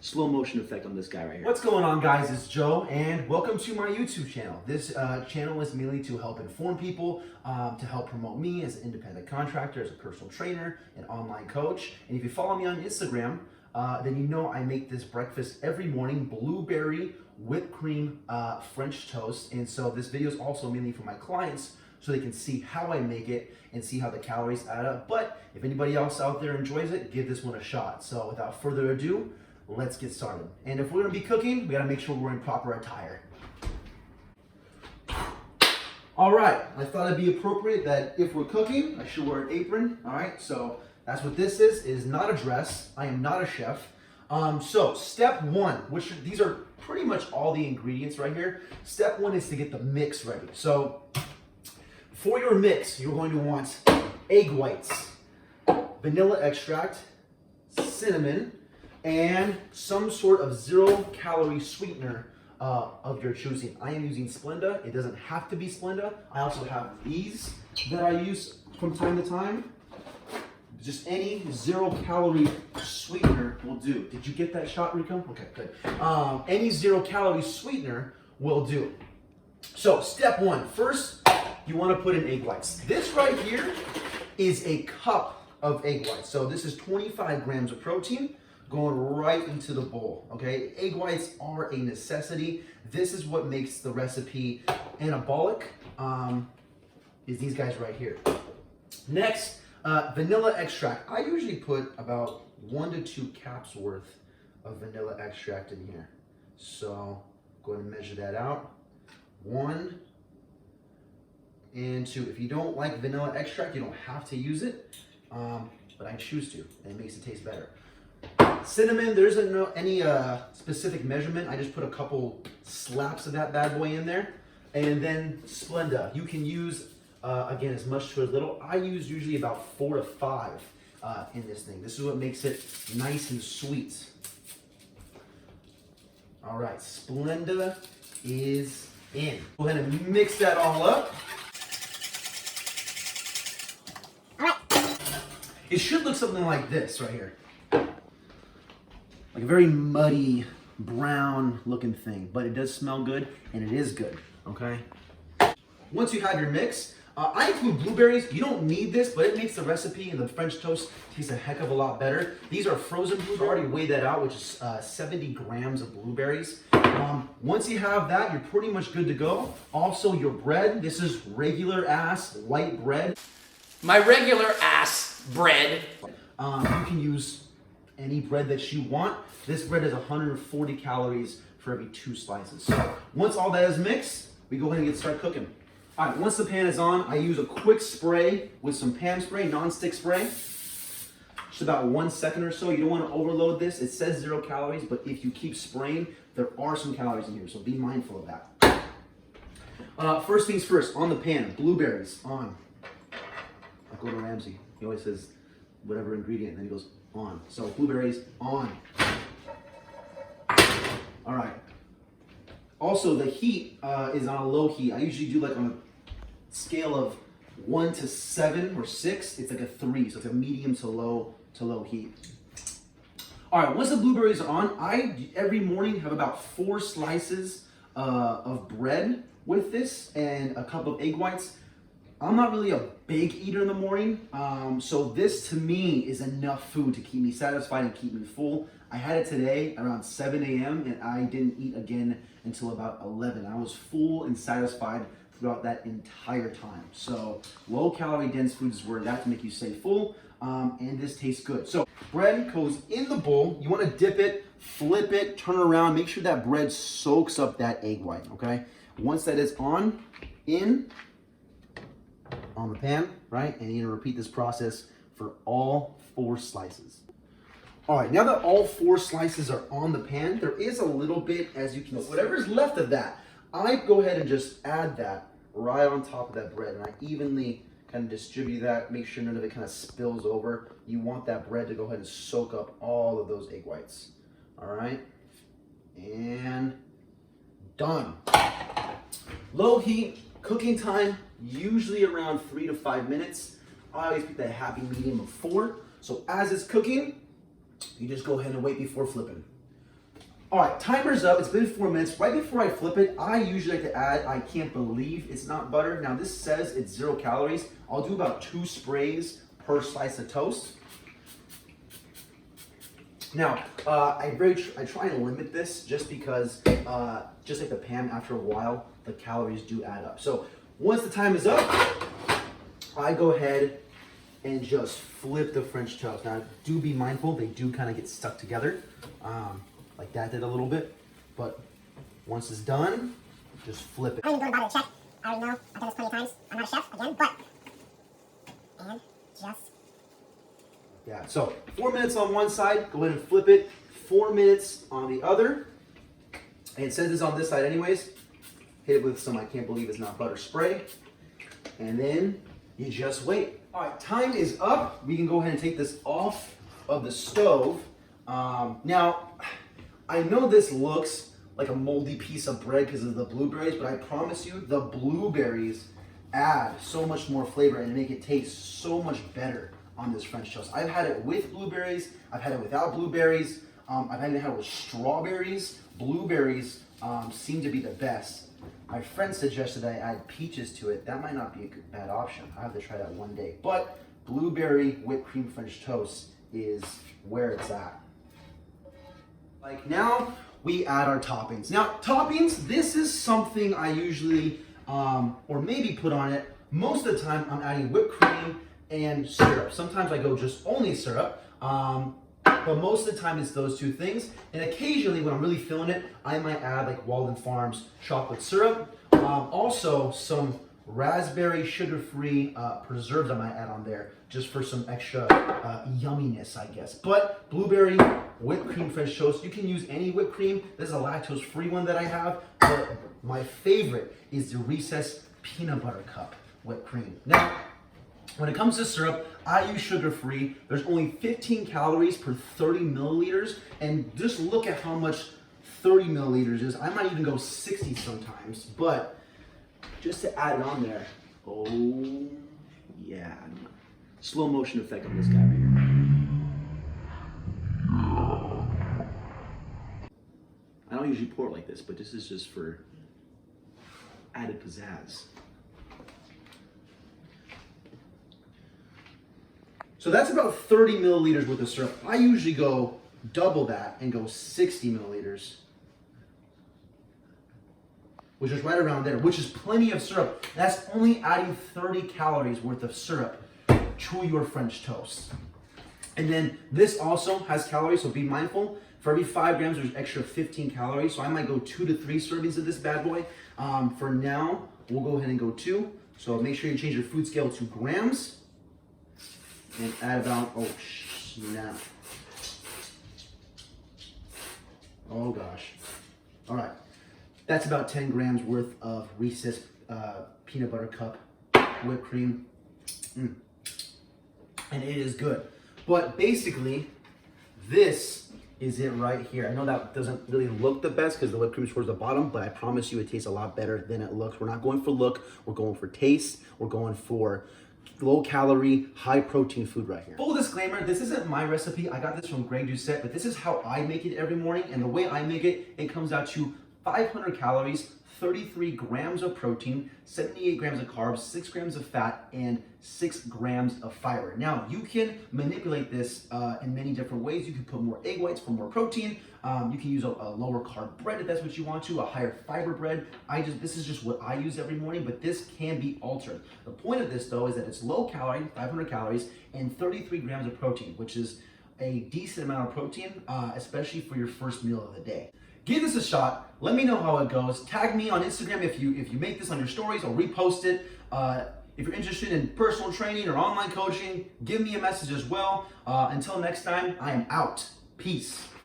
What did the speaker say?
slow motion effect on this guy right here. What's going on, guys? It's Joe, and welcome to my YouTube channel. This channel is mainly to help inform people, to help promote me as an independent contractor, as a personal trainer, an online coach. And if you follow me on Instagram, then you know I make this breakfast every morning: blueberry whipped cream French toast. And so this video is also mainly for my clients, so they can see how I make it and see how the calories add up. But if anybody else out there enjoys it, give this one a shot. So without further ado, let's get started. And if we're gonna be cooking, we gotta make sure we're in proper attire. All right, I thought it'd be appropriate that if we're cooking, I should wear an apron. All right, so that's what this is not a dress. I am not a chef. So step one, these are pretty much all the ingredients right here. Step one is to get the mix ready. So for your mix, you're going to want egg whites, vanilla extract, cinnamon, and some sort of 0-calorie sweetener of your choosing. I am using Splenda. It doesn't have to be Splenda. I also have these that I use from time to time. Just any 0-calorie sweetener will do. Did you get that shot, Rico? Okay, good. Any 0-calorie sweetener will do. So step one, first you want to put in egg whites. This right here is a cup of egg whites. So this is 25 grams of protein going right into the bowl, okay? Egg whites are a necessity. This is what makes the recipe anabolic, is these guys right here. Next, vanilla extract. I usually put about 1 to 2 caps worth of vanilla extract in here. So go ahead and measure that out. 1 and 2. If you don't like vanilla extract, you don't have to use it, but I choose to, and it makes it taste better. Cinnamon, there isn't any specific measurement. I just put a couple slaps of that bad boy in there. And then Splenda. You can use, again, as much to as little. I use usually about 4 to 5 in this thing. This is what makes it nice and sweet. All right, Splenda is in. Go ahead and mix that all up. It should look something like this right here. Like a very muddy, brown looking thing, but it does smell good and it is good, okay? Once you have your mix, I include blueberries. You don't need this, but it makes the recipe and the French toast taste a heck of a lot better. These are frozen blueberries. I already weighed that out, which is 70 grams of blueberries. Once you have that, you're pretty much good to go. Also, your bread. This is regular ass white bread. My regular ass bread. You can use any bread that you want. This bread is 140 calories for every 2 slices. So once all that is mixed, we go ahead and start cooking. All right, once the pan is on, I use a quick spray with some pan spray, non-stick spray. Just about 1 second or so. You don't want to overload this. It says 0 calories, but if you keep spraying, there are some calories in here, so be mindful of that. First things first, on the pan, blueberries on. Like Gordon Ramsay, he always says whatever ingredient, and then he goes on. So blueberries on. All right. Also, the heat is on a low heat. I usually do like on a scale of 1 to 7 or 6. It's like a 3, so it's a medium to low heat. All right. Once the blueberries are on, I every morning have about 4 slices of bread with this and a cup of egg whites. I'm not really a big eater in the morning, so this to me is enough food to keep me satisfied and keep me full. I had it today around 7 a.m. and I didn't eat again until about 11. I was full and satisfied throughout that entire time. So low-calorie dense foods is where that to make you stay full, and this tastes good. So bread goes in the bowl. You want to dip it, flip it, turn it around. Make sure that bread soaks up that egg white, okay? Once that is on the pan, right? And you're gonna repeat this process for all 4 slices. All right, now that all 4 slices are on the pan, there is a little bit, as you can see, whatever's left of that, I go ahead and just add that right on top of that bread, and I evenly kind of distribute that, make sure none of it kind of spills over. You want that bread to go ahead and soak up all of those egg whites. All right, and done. Low heat, cooking time, usually around 3 to 5 minutes. I always pick that happy medium of 4. So as it's cooking, you just go ahead and wait before flipping. All right, timer's up. It's been 4 minutes. Right before I flip it, I usually like to add, I can't believe it's not butter. Now this says it's 0 calories. I'll do about 2 sprays per slice of toast. Now, I try and limit this just because, just like the pan, after a while, the calories do add up. So once the time is up, I go ahead and just flip the French toast. Now, do be mindful, they do kind of get stuck together, like that did a little bit. But once it's done, just flip it. I don't even go to bother to check. I already know. I've done this plenty of times. I'm not a chef, again, but... And just... Yeah, so 4 minutes on one side, go ahead and flip it. 4 minutes on the other. And since it's on this side anyways, hit it with some I can't believe it's not butter spray. And then you just wait. All right, time is up. We can go ahead and take this off of the stove. Now, I know this looks like a moldy piece of bread because of the blueberries, but I promise you the blueberries add so much more flavor and make it taste so much better on this French toast. I've had it with blueberries, I've had it without blueberries, I've even had it with strawberries. Blueberries seem to be the best. My friend suggested I add peaches to it. That might not be a bad option. I have to try that one day. But blueberry whipped cream French toast is where it's at. Like now, we add our toppings. Now, toppings, this is something I usually, or maybe put on it. Most of the time, I'm adding whipped cream and syrup. Sometimes I go just only syrup, but most of the time it's those two things. And occasionally when I'm really feeling it, I might add like Walden Farms chocolate syrup. Also some raspberry sugar-free preserves I might add on there just for some extra yumminess, I guess. But blueberry whipped cream French toast, you can use any whipped cream. This is a lactose-free one that I have, but my favorite is the Recess peanut butter cup whipped cream. Now, when it comes to syrup, I use sugar-free. There's only 15 calories per 30 milliliters, and just look at how much 30 milliliters is. I might even go 60 sometimes, but just to add it on there, Oh, yeah. Slow motion effect on this guy right here. I don't usually pour it like this, but this is just for added pizzazz. so that's about 30 milliliters worth of syrup. I usually go double that and go 60 milliliters, which is right around there, which is plenty of syrup. That's only adding 30 calories worth of syrup to your French toast. And then this also has calories, so be mindful. For every 5 grams, there's extra 15 calories. So I might go 2 to 3 servings of this bad boy. For now, we'll go ahead and go 2. So make sure you change your food scale to grams. And add about, oh snap. Oh gosh. All right. That's about 10 grams worth of Reese's peanut butter cup whipped cream. And it is good. But basically, this is it right here. I know that doesn't really look the best because the whipped cream is towards the bottom, but I promise you it tastes a lot better than it looks. We're not going for look, we're going for taste. We're going for low calorie, high protein food right here. Full disclaimer, this isn't my recipe. I got this from Doucette, but this is how I make it every morning. And the way I make it, it comes out to 500 calories, 33 grams of protein, 78 grams of carbs, 6 grams of fat, and 6 grams of fiber. Now, you can manipulate this in many different ways. You can put more egg whites for more protein. You can use a lower carb bread if that's what you want to, a higher fiber bread. This is just what I use every morning, but this can be altered. The point of this though is that it's low calorie, 500 calories, and 33 grams of protein, which is a decent amount of protein, especially for your first meal of the day. Give this a shot. Let me know how it goes. Tag me on Instagram if you make this on your stories. I'll repost it. If you're interested in personal training or online coaching, give me a message as well. Until next time, I am out. Peace.